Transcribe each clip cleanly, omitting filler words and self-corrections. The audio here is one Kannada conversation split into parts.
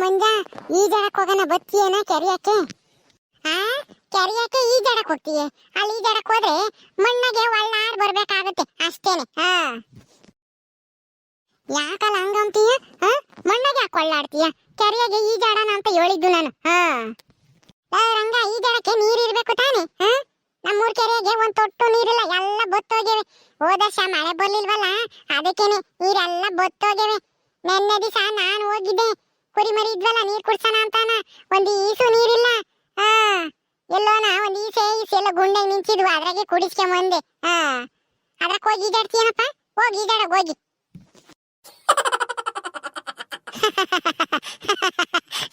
ಮಂಜ ಈಜಾಡಕ್ ಹೋಗೋಣ ಬತ್ತೀಯೇನ ಕೆರಿಯಕ್ಕೆ? ಆ ಕೆರಿಯಕ್ಕೆ ಈಜಾಡಕ್ ಹೋಗ್ತೀಯ? ಅಲ್ಲಿ ಈಜಾಡಕ್ ಹೋದ್ರೆ ಮಣ್ಣಗೆ ಒಳ್ಳಾಡ್ ಬರ್ಬೇಕಾಗುತ್ತೆ ಅಷ್ಟೇನೆ. ಯಾಕಲ್ಲ ಹಂಗಂತೀಯ? ಮಣ್ಣಗೆ ಯಾಕೆ ಒಳ್ಳಾಡ್ತೀಯ? ಕೆರಿಯಗೆ ಈಜಾಡೋಣ ಅಂತ ಹೇಳಿದ್ದು ನಾನು. ರಂಗ, ಈಜಾಡಕ್ಕೆ ನೀರಿರ್ಬೇಕು ತಾನೆ? ನಮ್ಮೂರ್ ಕೆರೆಗೆ ಒಂದ್ ತೊಟ್ಟು ನೀರಿಲ್ಲ, ಎಲ್ಲ ಬತ್ತೋಗಿವೆ. ಹೋದ ವರ್ಷ ಮಳೆ ಬರ್ಲಿಲ್ವಲ್ಲ, ಅದಕ್ಕೇನೆ ನೀರೆಲ್ಲ ಬತ್ತೋಗಿವೆ. ನೆನ್ನೆ ದಿವಸ ನಾನು ಹೋಗಿದ್ದೆ, ಕುರಿ ಮರಿ ಇದ್ವಲ್ಲ ನೀರ್ ಕುಡ್ಸೋಣ ಅಂತಾನ, ಒಂದ್ ಈಸು ನೀರಿಲ್ಲ. ಎಲ್ಲೋನ ಒಂದ್ ಈಸೆ ಎಲ್ಲ ಗುಂಡೆ ನಿಂತಿದ್ವು, ಅದ್ರಾಗೆ ಕುಡಿಸ್ಕೊಂಬಂದೆ. ಅದ್ರಾಗ ಹೋಗಿ ಈಜಾಡ್ತೀಯನಪ್ಪ? ಹೋಗಿ ಈಜಾಡಕ್ ಹೋಗಿ.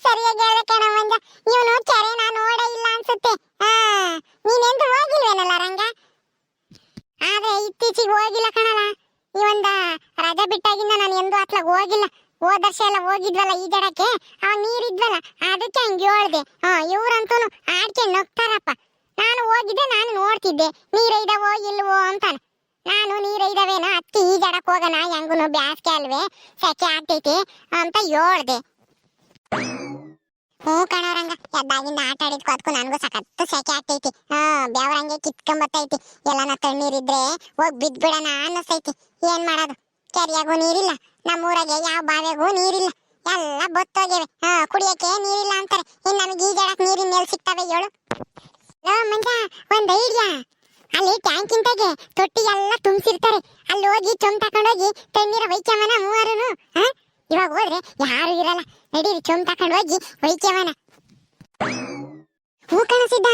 ಸರಿಯಾಗಿ ಹೇಳಕಣ ಮಂಜ, ಇವನು ಕೆರೆ ನಾನು ನೋಡೇ ಇಲ್ಲ ಅನ್ಸುತ್ತೆ. ನೀನೆಂದು ಹೋಗಿಲ್ವೇನಲ್ಲ ರಂಗ? ಆದ್ರೆ ಇತ್ತೀಚಿಗೆ ಹೋಗಿಲ್ಲ ಕಣಲ್ಲ. ಈ ಒಂದ ರಜಾ ಬಿಟ್ಟಾಗಿಂದ ನಾನು ಎಂದೂ ಅತ್ಲಾಗ ಹೋಗಿಲ್ಲ. ಹೋದ ವರ್ಷ ಎಲ್ಲ ಹೋಗಿದ್ವಲ್ಲ ಈಜಾಡಕ್ಕೆ, ಅವಾಗ ನೀರಿದ್ವಲ್ಲ, ಅದಕ್ಕೆ ಹಂಗೆ ಹೇಳ್ದೆ. ಇವ್ರಂತೂ ಆಡ್ಕೆ ನಗ್ತಾರಪ್ಪ. ನಾನು ಹೋಗಿದ್ದೆ, ನಾನು ನೋಡ್ತಿದ್ದೆ ನೀರೈದವೋ ಇಲ್ವೋ ಅಂತಾನ. ನಾನು ನೀರೈದವೇನ ಅತ್ತಿ ಈಜಾಡಕ್ ಹೋಗೋಣ, ಹೆಂಗುನು ಬ್ಯಾಸ್ಗೆ ಅಲ್ವೇ, ಸೆಕೆ ಆಗ್ತೈತಿ ಅಂತ ಹೇಳ್ದೆ. ಕಣೋರಂಗ, ಎದ್ದಾಗಿಂದ ಆಟ ಆಡಿದ್ಕೋ ಅದಕ್ಕೂ ನನಗೂ ಸಖತ್ತು ಸೆಕೆ ಆಗ್ತೈತಿ. ಬೆವರಂಗೆ ಕಿತ್ಕೊಂಬತ್ತೈತಿ. ಎಲ್ಲನ ತಣ್ಣೀರಿದ್ರೆ ಹೋಗಿ ಬಿದ್ಬಿಡೋಣ ಅನ್ನಿಸ್ತೈತಿ. ಏನ್ ಮಾಡೋದು, ಕೆರೆಯಾಗೂ ನೀರಿಲ್ಲ, ನಮ್ಮೂರಾಗೆ ಯಾವ ಬಾವಿಯಾಗೂ ನೀರಿಲ್ಲ, ಎಲ್ಲ ಬತ್ತೋಗಿವೆ. ಕುಡಿಯಕ್ಕೆ ನೀರಿಲ್ಲ ಅಂತಾರೆ. ಇನ್ನು ನಮಗೆ ಈಜಾಡಕ್ ನೀರಿನ ಮೇಲೆ ಸಿಗ್ತವೆ ಹೇಳು? ಮಂಜ, ಒಂದ್ ಐಡಿಯಾ. ಅಲ್ಲಿ ಟ್ಯಾಂಕಿಂತಾಗೆ ತೊಟ್ಟಿ ಎಲ್ಲ ತುಂಬಿಸಿರ್ತಾರೆ, ಅಲ್ಲಿ ಹೋಗಿ ಚೊಂಬ್ ತಕೊಂಡೋಗಿ ತಣ್ಣೀರ ವೈಕ್ಯಮನ ಮೂವರುನು. ಇವಾಗ ಹೋದ್ರೆ ಯಾರು ಇರಲ್ಲ, ನಡೀರಿ ಚೊಂಬ್ ತಕೊಂಡ್ ಹೋಗಿ ವೈಕ್ಯವನ. ಹೂ ಕಣಸಿದ್ದ,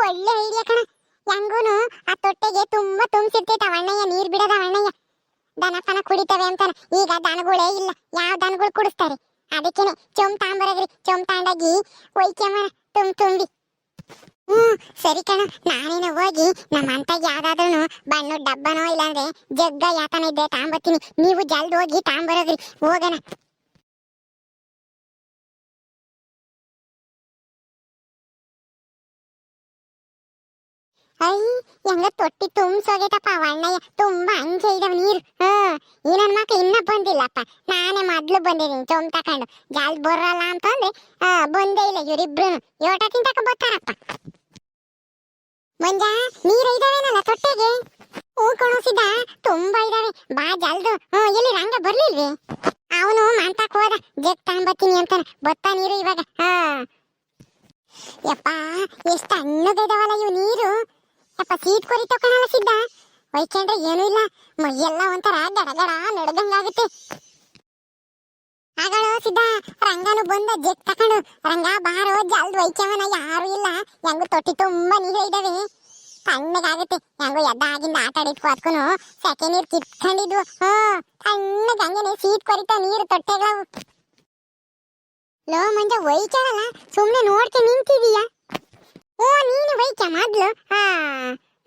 ಒಳ್ಳೆ ಐಡಿಯಾ ಕಣ. ಹೆಂಗೂನು ಆ ತೊಟ್ಟೆಗೆ ತುಂಬಾ ತುಂಬಿಸಿರ್ತೈತ ಅಣ್ಣಯ್ಯ, ನೀರ್ ಬಿಡದ ಅಣ್ಣಯ್ಯ. ದನ ಪನ ಕುಡಿತವೆ ಅಂತಾನ. ಈಗ ದನಗಳೇ ಇಲ್ಲ, ಯಾವ ದನಗಳು ಕುಡಿಸ್ತಾರೆ? ಅದಕ್ಕೇನೆ ಚೊಂಬ್ ತಾಂಬರದ್ರಿ, ಚೊಂಬ್ ತಾಂಡಾಗಿ ವೈಕ್ಯಮನ ತುಂಬಿ. ಸರಿ ಕಣ, ನಾನೇನು ಹೋಗಿ ನಮ್ಮ ಅಂತಾಗ ಯಾವ್ದಾದ್ರು ಬಣ್ಣದ ಡಬ್ಬನೋ ಇಲ್ಲಾಂದ್ರೆ ಜಗ್ಗ ಯಾತನ ಇದ್ದೆ ತಾಂಬತ್ತೀನಿ. ನೀವು ಜಲ್ದಿ ಹೋಗಿ ತಾಂಬರೋದ್ರಿ, ಹೋಗೋಣ. ಹೆಂಗ ತೊಟ್ಟಿ ತುಂಬ್ಸೋಗೈತಪ್ಪ ಅಣ್ಣಯ್ಯ, ತುಂಬಾ ಅಂಚೆ ಇದಾವ ನೀರು. ಈ ನನ್ ಮಕ್ಳು ಇನ್ನ ಬಂದಿಲ್ಲಪ್ಪ, ನಾನೇ ಮೊದ್ಲು ಬಂದಿದ್ದೀನಿ ಚೊಂಬ್ ತಕೊಂಡು. ಜಲ್ದಿ ಬರಲ್ಲ ಅಂತಂದ್ರೆ ಬಂದೇ ಇಲ್ಲ ಇವರಿಬ್ರು. ಯೋಟಕ್ಕಿಂತ ಬರ್ತಾರಪ್ಪ. ಮಂಜ, ನೀರು ಇದಾವೇನಲ್ಲ ತೊಟ್ಟೆಗೆ? ಕಣಸಿದ, ತುಂಬಾ ಇದಾವೆ, ಬಾ ಜಲ್ದು. ಎಲ್ಲಿ ರಂಗ ಬರ್ಲಿಲ್ವೇ? ಅವನು ಮಂತಕ್ ಹೋದ, ಜಗ್ ತಗೊಂಬತ್ತೀನಿ ಅಂತಾನ. ಬತ್ತಾ ನೀರು ಇವಾಗ? ಯಪ್ಪ, ಎಷ್ಟು ಹಣ್ಣಗೈದವಲ್ಲ ಇವು ನೀರು. ಯಪ್ಪ, ಸೀಟ್ ಕೊರಿತ ಕಣಲ್ಲ ಸಿದ್ದ. ವೈಕೊಂಡ್ರೆ ಏನೂ ಇಲ್ಲ, ಮೈಯೆಲ್ಲ ಒಂಥರ ಗಡಗಡ ನಡ್ದಂಗಾಗುತ್ತೆ. ಆಗಳು ಸಿದ್ದ, ರಂಗನು ಬಂದ ಜಗ್ ತಕೊಂಡು. ರಂಗ ಬಾರೋ ಜಲ್ದು ವೈಕ್ಯವನ, ಯಾರು ಇಲ್ಲ. ಹೆಂಗು ತೊಟ್ಟಿ ತುಂಬಾ ನೀರು ಇದಾವೆ, ತಣ್ಣಗಾಗುತ್ತೆ. ಹೆಂಗು ಎದ್ದಾಗಿಂದ ಆಟ ಆಡಿದ್ಕೋ ಅದಕ್ಕೂ ಸೆಕೆ ನೀರು ಕಿತ್ಕೊಂಡಿದ್ವು. ತಣ್ಣಗೆ ಹಂಗೇನೆ ಸೀಟ್ ಕೊರಿತ ನೀರು ತೊಟ್ಟೆಗಳವು. ಲೋ ಮಂಜ, ವೈಚಾರಲ್ಲ, ಸುಮ್ನೆ ನೋಡ್ಕೆ ನಿಂತಿದೀಯ? ನೀನು ವೈಕ ಮೊದ್ಲು.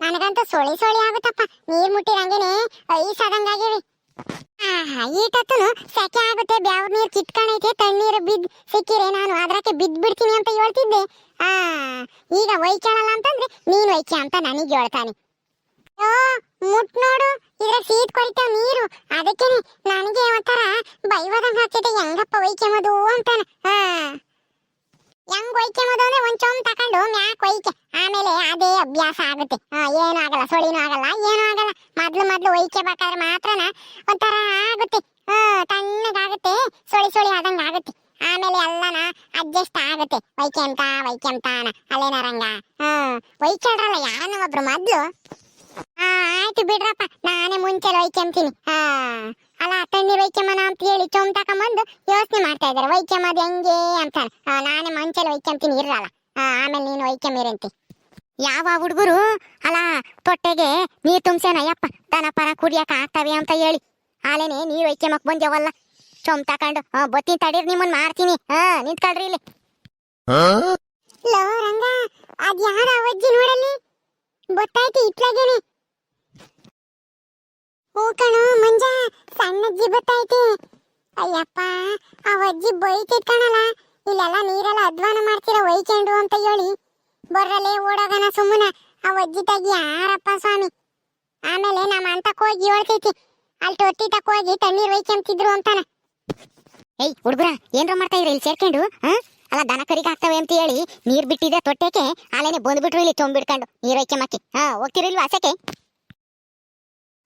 ನನಗಂತೂ ಸೊಳಿ ಆಗುತ್ತಪ್ಪ, ನೀರ್ ಮುಟ್ಟಿರಂಗೇನೆ ಐಸಾದಂಗಾಗಿವೆ. ಈಟತ್ತೂ ಸೆಕೆ ಆಗುತ್ತೆ, ಬ್ಯಾವ್ರ ನೀರು ಕಿತ್ಕೊಂಡೈತೆ. ತಣ್ಣೀರು ಬಿದ್ದು ಸಿಕ್ಕಿರೆ ನಾನು ಅದ್ರಕ್ಕೆ ಬಿದ್ದ್ಬಿಡ್ತೀನಿ ಅಂತ ಹೇಳ್ತಿದ್ದೆ. ಈಗ ವೈಚಾಳಲ್ಲ ಅಂತಂದ್ರೆ ನೀನ್ ವೈಕ್ಯ ಅಂತ ನನಗೆ ಹೇಳ್ತಾನೆ. ಮುಟ್ ನೋಡು, ಇದ್ರಾಗ ಸೀಟ್ ಕೊರಿತಾವ ನೀರು. ಅದಕ್ಕೇನೆ ನನಗೆ ಒಂಥರ ಬೈವದಂಗ ಆಗ್ತೈತೆ, ಹೆಂಗಪ್ಪ ವೈಕ್ಯಮದು ಅಂತಾನ. ಹೆಂಗ್ ವೈಕ್ಯಮದು ಅಂದ್ರೆ ಒಂದ್ ಚೊಂಬ್ ತಕೊಂಡು ಮ್ಯಾಕ್ ವೈಕ್ಯ, ಆಮೇಲೆ ಅದೇ ಅಭ್ಯಾಸ ಆಗುತ್ತೆ. ಏನೂ ಆಗಲ್ಲ, ಸೊಳಿನೂ ಆಗಲ್ಲ, ಏನೂ ಆಗಲ್ಲ. ಮೊದ್ಲು ವೈಕ್ಯಬೇಕಾದ್ರೆ ಮಾತ್ರನ ಒಂಥರ ಆಗುತ್ತೆ, ತಣ್ಣಗಾಗುತ್ತೆ, ಸೊಳಿ ಆದಂಗ ಆಗುತ್ತೆ. ಆಮೇಲೆ ಎಲ್ಲನ ಅಡ್ಜಸ್ಟ್ ಆಗುತ್ತೆ. ವೈಕ್ಯಂತಾನ ಅಲ್ಲೇನ ರಂಗ? ವೈಕ್ಯಲ್ರಲ್ಲ ಯಾರನ್ನ ಒಬ್ರು ಮೊದ್ಲು. ಆಯ್ತು ಬಿಡ್ರಪ್ಪ, ನಾನೇ ಮುಂಚೆ ವೈಕ್ಯಂತೀನಿ. ಅಲ್ಲ, ತಣ್ಣೀರ್ ವೈಕ್ಯಮನ ಅಂತ ಹೇಳಿ ಚೊಂಬ್ ತಕೊಂಬಂದು ಯೋಚನೆ ಮಾಡ್ತಾ ಇದಾರೆ ವೈಕ್ಯಮದು ಹೆಂಗೆ ಅಂತಾನೆ. ನಾನೇ ಮುಂಚೆ ವೈಕ್ಯಂತೀನಿ ಇರಲ್ಲ, ಆಮೇಲೆ ನೀನು ವೈಕ್ಯಮಿರಂತಿ. ಯಾವ ಹುಡುಗರು ಅಲ್ಲ ತೊಟ್ಟೆಗೆ ನೀರ್ ತುಂಬ್ಸೇನಯ್ಯಪ್ಪ, ದನಪನ ಕುಡಿಯಕ ಆಗ್ತವೆ ಅಂತ ಹೇಳಿ ಆಲೇನೆ ನೀರ್ ವೈಕ್ಯಮಕ್ ಬಂದ್ಯವಲ್ಲ. ಚೊಂಬ್ ತಕೊಂಡು ಬತ್ತೀನಿ ತಡೀರ್, ನಿಮ್ಮನ್ ಮಾಡ್ತೀನಿ. ನಿಂತ್ಕೊಳ್ರಿ ಇಲ್ಲಿ. ಲೋ ರಂಗ, ಅದ್ ಯಾರ ಅವಜ್ಜಿ ನೋಡಲ್ಲಿ ಗೊತ್ತಾಯ್ತು ಇತ್ಲಾಗೇನೆ. ಕಣೋ ಮಂಜ, ಸಣ್ಣಜ್ಜಿ ಬತ್ತೈತಿ. ಅಯ್ಯಪ್ಪ, ಅವಜ್ಜಿ ಬೈತೈತ್ ಕಣಲ್ಲ, ಇಲ್ಲೆಲ್ಲ ನೀರೆಲ್ಲ ಅಧ್ವಾನ ಮಾಡ್ತೀರ ವೈಕ್ಯಂಡು ಅಂತ ಹೇಳಿ. ಬರ್ರಲ್ಲೇ ಓಡೋಗನ ಸುಮ್ಮನ, ಅವಜ್ಜಿ ತಗಿ ಯಾರಪ್ಪ ಸ್ವಾಮಿ. ಆಮೇಲೆ ನಮ್ಮ ಅಂತಕ್ ಹೋಗಿ ಹೇಳ್ತೈತಿ, ಅಲ್ಲಿ ತೊಟ್ಟಿ ತಕ್ಕ ಹೋಗಿ ತಣ್ಣೀರ್ ವೈಕ್ಯಂತಿದ್ರು ಅಂತಾನ. ಏಯ್ ಹುಡುಗ್ರ ಏನ್ರ ಮಾಡ್ತಾ ಇದ್ರಿ ಇಲ್ಲಿ ಸೇರ್ಕೊಂಡು ಅಲ್ಲ ದನ ಕರಿಗೆ ಹಾಕ್ತವೆ ಅಂತ ಹೇಳಿ ನೀರ್ ಬಿಟ್ಟಿದೆ ತೊಟ್ಟೆಕೆ ಅಲ್ಲೇನೆ ಬಂದ್ಬಿಟ್ರು ಇಲ್ಲಿ ಚೊಂಬಿಡ್ಕೊಂಡು ನೀರ್ ಒಯ್ಕೆ ಮಕ್ಕಿ ಹೋಗ್ತಿರಿಲ್ವಾ ಆಸೆಕೆ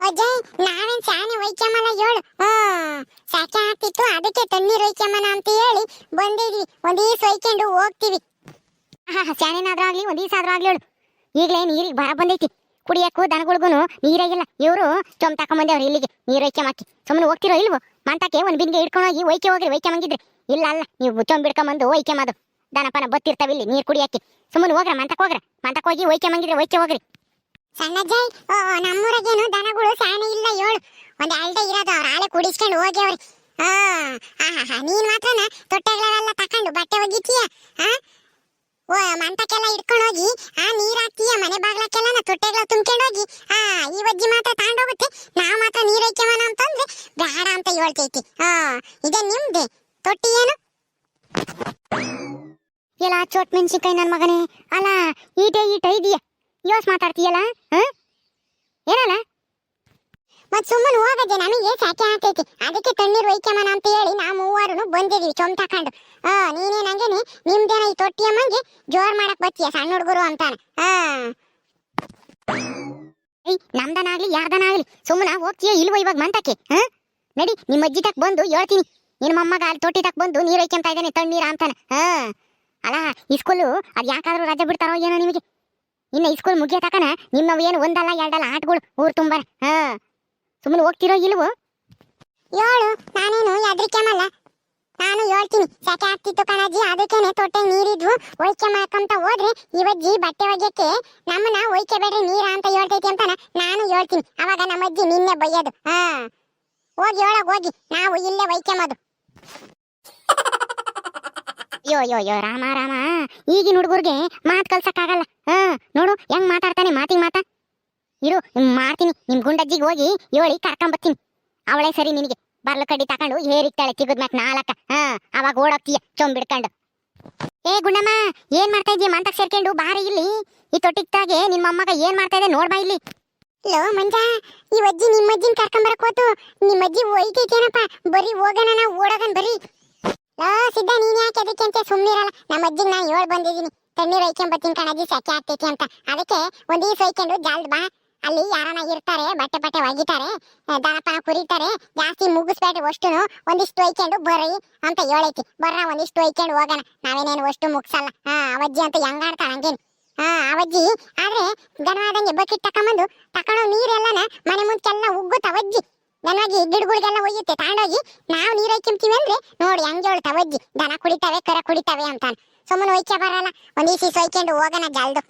ಅಜಯ್ ನಾವೇನ್ ಶಾನೆ ಒಯ್ಕೆಮಲ್ಲ ಹೇಳು ಸಾಕೆ ಆಗ್ತಿತ್ತು ಅದಕ್ಕೆ ತಣ್ಣೀರ್ ಒಯ್ಕೆಮನ ಅಂತ ಹೇಳಿ ಬಂದಿದ್ವಿ ಒಂದೀಸ್ ಒಯ್ಕೊಂಡು ಹೋಗ್ತೀವಿ ಶಾನೆನಾದ್ರೂ ಆಗ್ಲಿ ಒಂದೀಸ್ ಆದ್ರೂ ಆಗ್ಲಿ ಹೇಳು ಈಗಲೇ ನೀರಿಗೆ ಬರ ಬಂದೈತಿ ಕುಡಿಯಕ್ಕೂ ದನಗಳಿಗೂ ನೀರೇ ಇಲ್ಲ ಇವರು ಚೊಂಬ್ ತಕೊಂಬಂದೇವ್ರಿ ಇಲ್ಲಿಗೆ ನೀರ್ ಒಯ್ಕೆ ಮಕ್ಕಿ ಸುಮ್ಮನೆ ಹೋಗ್ತಿರೋ ಇಲ್ವೋ ಮಂತಕ್ಕೆ ಒಂದ್ ಬಿಂದಿಗೆ ಇಟ್ಕೊಂಡು ಹೋಗಿ ಒಯ್ಕೆ ಹೋಗ್ರಿ ಒಯ್ಕೆ ಮಂಗಿದ್ರಿ ಇಲ್ಲ ಅಲ್ಲ ನೀವು ಚೊಂಬಿಡ್ಕೊಂಬಂದು ಒಯ್ಕೆ ಮಾದು ದನಪನ ಬತ್ತಿರ್ತಾವ ಇಲ್ಲಿ ನೀರ್ ಕುಡಿಯಕ್ಕೆ ಸುಮ್ಮನೆ ಹೋಗ್ರ ಮಂತಕ್ಕೆ ಹೋಗಿ ಒಯ್ಕೆ ಮಂಗಿದ್ರೆ ಒಯ್ಕೆ ಹೋಗ್ರಿ ಸಣ್ಣಜ್ಜಯ್ ನಮ್ಮೂರಾಗೇನು ದನಗಳು ಸಾನೆ ಇಲ್ಲ ಹೇಳು ಒಂದ್ ಅಲ್ಡೆ ಇರೋದು ಅವ್ರ ಹಾಳೆ ಕುಡಿಸ್ಕೊಂಡು ಹೋಗ್ಯವ್ರಿ ನೀನ್ ಮಾತ್ರನ ತೊಟ್ಟೆಗಳೆಲ್ಲ ತಕೊಂಡು ಬಟ್ಟೆ ಒಗಿತೀಯ ಮಂತಕ್ಕೆಲ್ಲ ಇಟ್ಕೊಂಡು ಹೋಗಿ ನೀರ್ ಹಾಕ್ತೀಯ ಮನೆ ಬಾಗ್ಲಕ್ಕೆಲ್ಲ ತೊಟ್ಟೆಗಳ ತುಂಬ್ಕೊಂಡು ಹೋಗಿ ಈ ವಜ್ಜಿ ಮಾತ್ರ ತಗೊಂಡೋಗುತ್ತೆ ನಾವ್ ಮಾತ್ರ ನೀರ್ ಐಕ್ಯವನ ಅಂತಂದ್ರೆ ಬೇಡ ಅಂತ ಹೇಳ್ತೈತಿ ಇದೇ ನಿಮ್ದೆ ತೊಟ್ಟಿ ಏನು ಎಲ್ಲ ಚೋಟ್ ಮೆಣಸಿನ್ಕಾಯಿ ನನ್ ಮಗನೇ ಅಲ್ಲ ಈಟೆ ಇದೆಯಾ ಯೋಸ್ ಮಾತಾಡ್ತೀಯಲ್ಲ ಏನಲ್ಲ ಮತ್ ಸುಮ್ಮನೆ ಹೋಗದೆ ನಮಗೆ ಸಾಕೆ ಆಗ್ತೈತಿ ಅದಕ್ಕೆ ತಣ್ಣೀರ್ ಒಯ್ಕೆಮನ ಅಂತ ಹೇಳಿ ನಾವು ಮೂವರು ಬಂದಿದೀವಿ ಚೊಂಬ್ ತಕೊಂಡು ನೀನೇನಂಗೇನೆ ನಿಮ್ದೇನ ಈ ತೊಟ್ಟಿ ಅಮ್ಮಂಗೆ ಜೋರ್ ಮಾಡಕ್ ಬತ್ತೀಯ ಸಣ್ಣ ಹುಡುಗರು ಅಂತಾನ ನಮ್ದನಾಗ್ಲಿ ಯಾರ್ದನಾಗ್ಲಿ ಸುಮ್ಮನ ಹೋಗ್ತೀಯೋ ಇಲ್ವೋ ಇವಾಗ ಮಂತಕ್ಕೆ ನಡಿ ನಿಮ್ಮ ಅಜ್ಜಿ ತಕ್ ಬಂದು ಹೇಳ್ತೀನಿ ನಿನ್ ಮೊಮ್ಮಗ ಅಲ್ಲಿ ತೊಟ್ಟಿ ತಕ್ ಬಂದು ನೀರ್ ಒಯ್ಕೊಂತ ಇದ್ದಾನೆ ತಣ್ಣೀರ ಅಂತಾನ ಅಲ್ಲ ಈ ಸ್ಕೂಲು ಅದ್ ಯಾಕಾದ್ರೂ ರಜೆ ಬಿಡ್ತಾರೋ ಏನೋ ನಿಮಗೆ ಇನ್ನ ಈ ಸ್ಕೂಲ್ ಮುಗಿಯ ತಕನ ನಿಮ್ಮವ್ ಏನು ಒಂದಲ್ಲ ಎರಡಲ್ಲ ಆಟಗಳು ಊರು ತುಂಬ ಸುಮ್ಮನೆ ಹೋಗ್ತಿರೋ ಇಲ್ವೋ ಹೇಳು ನಾನೇನು ಎದ್ರಿಕೆಮಲ್ಲ ನಾನು ಹೇಳ್ತೀನಿ ಸಾಕೆ ಆಗ್ತಿತ್ತು ಕಣಜ್ಜಿ ಅದಕ್ಕೇನೆ ತೊಟ್ಟೆ ನೀರಿದ್ವು ಒಯ್ಕೆ ಮಾಡ್ಕೊಂತ ಹೋದ್ರೆ ಇವಜ್ಜಿ ಬಟ್ಟೆ ಒಗ್ಯಕ್ಕೆ ನಮ್ಮನ್ನ ಒಯ್ಕೆ ಬೇಡ್ರಿ ನೀರ ಅಂತ ಹೇಳ್ತೈತಿ ಅಂತಾನ ನಾನು ಹೇಳ್ತೀನಿ ಅವಾಗ ನಮ್ಮಜ್ಜಿ ನಿನ್ನೆ ಬೈಯೋದು ಹೋಗಿ ಹೇಳೋಗ್ ಹೋಗಿ ನಾವು ಇಲ್ಲೇ ಒಯ್ಕೆಮದು ಯೋ ರಾಮ ಈಗಿನ ಹುಡುಗರ್ಗೆ ಮಾತು ಕಲ್ಸಕ್ಕಾಗಲ್ಲ ನೋಡು ಹೆಂಗ್ ಮಾತಾಡ್ತಾನೆ ಮಾತಿಗೆ ಮಾತಾ ಇರು ಮಾಡ್ತೀನಿ ನಿಮ್ ಗುಂಡಜ್ಜಿಗೆ ಹೋಗಿ ಹೇಳಿ ಕರ್ಕೊಂಬತ್ತೀನಿ ಅವಳೇ ಸರಿ ನಿನಗೆ ಬರ್ಲು ಕಡ್ಡಿ ತಕೊಂಡು ಹೇರಿಕ್ತಾಳೆ ತಿಗದ್ ಮ್ಯಾಕ್ ನಾಲ್ಕ ಅವಾಗ ಓಡೋಗ್ತೀಯ ಚೊಂಬಿಡ್ಕೊಂಡು ಏ ಗುಂಡಮ್ಮ ಏನ್ ಮಾಡ್ತಾ ಇದೀಯ ಮಂತಕ್ ಸೇರ್ಕೊಂಡು ಬಾರಿ ಇಲ್ಲಿ ಈ ತೊಟ್ಟಿಗ್ತಾಗೆ ನಿಮ್ ಮೊಮ್ಮಗ ಏನ್ ಮಾಡ್ತಾ ಇದೆ ನೋಡ್ಬಾ ಇಲ್ಲಿ ಲೋ ಮಂಜ ಈ ಅಜ್ಜಿ ನಿಮ್ಮಜ್ಜಿನ ಕರ್ಕೊಂಬರಕ್ ಹೋತು ನಿಮ್ಮಜ್ಜಿ ಒಯ್ತೈತೇನಪ್ಪ ಬರೀ ಹೋಗಣ ನಾವು ಓಡೋಗನ್ ಬರೀ ಲೋ ಸಿದ್ಧ ನೀನ್ ಯಾಕೆ ಅದಕ್ಕೆ ಅಂತ ಸುಮ್ಮನಿರಲ್ಲ ನಮ್ಮ ಅಜ್ಜಿಗೆ ನಾನು ಹೇಳಿ ಬಂದಿದ್ದೀನಿ ತಣ್ಣೀರ್ ಒಯ್ಕೊಂಬತ್ತೀನಿ ಕಣಜ್ಜಿ ಸಾಕೆ ಆಗ್ತೈತಿ ಅಂತ ಅದಕ್ಕೆ ಒಂದೀಸ್ ಒಯ್ಕೊಂಡು ಜಾಲ್ದ್ ಬಾ ಅಲ್ಲಿ ಯಾರನ್ನ ಇರ್ತಾರೆ ಬಟ್ಟೆ ಒಗಿತಾರೆ ದನಪನ ಕುರಿತಾರೆ ಜಾಸ್ತಿ ಮುಗಿಸ್ಬೇಡ್ರಿ ಅಷ್ಟುನು ಒಂದಿಷ್ಟು ಒಯ್ಕೊಂಡು ಬರ್ರಿ ಅಂತ ಹೇಳೈತಿ ಬರ್ರ ಒಂದಿಷ್ಟು ಒಯ್ಕೊಂಡು ಹೋಗೋಣ ನಾವೇನೇನು ಅಷ್ಟು ಮುಗ್ಸಲ್ಲ ಅವಜ್ಜಿ ಅಂತ ಹೆಂಗಾಡ್ತಾಳ ಹಂಗೇನು ಅವಜ್ಜಿ ಆದ್ರೆ ದನವಾದಂಗೆ ಬಕೆಟ್ ತಕೊಂಡು ನೀರೆಲ್ಲನ ಮನೆ ಮುಂಚೆಲ್ಲ ಉಗ್ಗುತ್ತ ಅವಜ್ಜಿ ದನವಾಗಿ ಗಿಡಗಳಿಗೆಲ್ಲ ಒಯ್ಯುತ್ತೆ ತಗೊಂಡೋಗಿ ನಾವು ನೀರು ಒಯ್ಕೊಂತೀವಿ ಅಂದ್ರೆ ನೋಡಿ ಹಂಗೆ ಹೇಳ್ತ ಅವಜ್ಜಿ ದನ ಕುಡಿತಾವೆ ಕರ ಕುಡಿತಾವೆ ಅಂತಾನ ಸುಮ್ಮನೆ ಒಯ್ಕೆ ಬರಲ್ಲ ಒಂದೀಸಿ ಒಯ್ಕೊಂಡು ಹೋಗೋಣ ಜಾಲ್ದು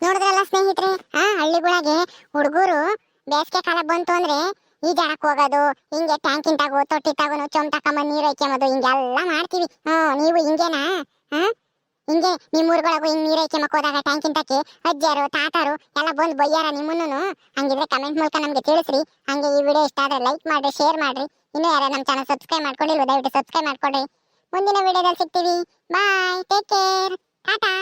ನೋಡಿದ್ರಲ್ಲ ಸ್ನೇಹಿತರೆ ಹಳ್ಳಿಗಳಿಗೆ ಹುಡುಗರು ಬೇಸಿಗೆ ಕಾಲ ಬಂತು ಅಂದ್ರೆ ಈಜಾಡಕ್ ಹೋಗೋದು ಹಿಂಗೆ ಟ್ಯಾಂಕಿನ್ ತಗೋ ತೊಟ್ಟಿ ತಗೋನು ಚೊಂಬ್ ತಕೊಂಬಂದ್ ನೀರ್ ಒಯ್ಕೊಂಬೋದು ಹಿಂಗೆಲ್ಲ ಮಾಡ್ತೀವಿ ನೀವು ಹಿಂಗೇನಾ ಹಿಂಗೆ ನಿಮ್ಮೂರ್ಗಳಿಗೂ ಹಿಂಗ್ ನೀರ್ ಒಯ್ಕೊಂಬಕ್ ಹೋದಾಗ ಟ್ಯಾಂಕಿನ್ ತಕ್ಕಿ ಅಜ್ಜಿಯರು ತಾತರು ಎಲ್ಲ ಬಂದು ಬೈಯಾರ ನಿಮ್ಮನ್ನು ಹಂಗಿದ್ರೆ ಕಮೆಂಟ್ ಮೂಲಕ ನಮ್ಗೆ ತಿಳಿಸ್ರಿ ಹಂಗೆ ಈ ವಿಡಿಯೋ ಇಷ್ಟ ಆದ್ರೆ ಲೈಕ್ ಮಾಡ್ರಿ ಶೇರ್ ಮಾಡ್ರಿ ಇನ್ನೂ ಯಾರು ನಮ್ಮ ಚಾನಲ್ ಸಬ್ಸ್ಕ್ರೈಬ್ ಮಾಡ್ಕೊಂಡಿಲ್ವ ದಯವಿಟ್ಟು ಸಬ್ಸ್ಕ್ರೈಬ್ ಮಾಡ್ಕೊಡ್ರಿ ಮುಂದಿನ ವಿಡಿಯೋದಲ್ಲಿ ಸಿಗ್ತೀವಿ ಬಾಯ್ ಟೇಕ್ ಕೇರ್ ಟಾಟಾ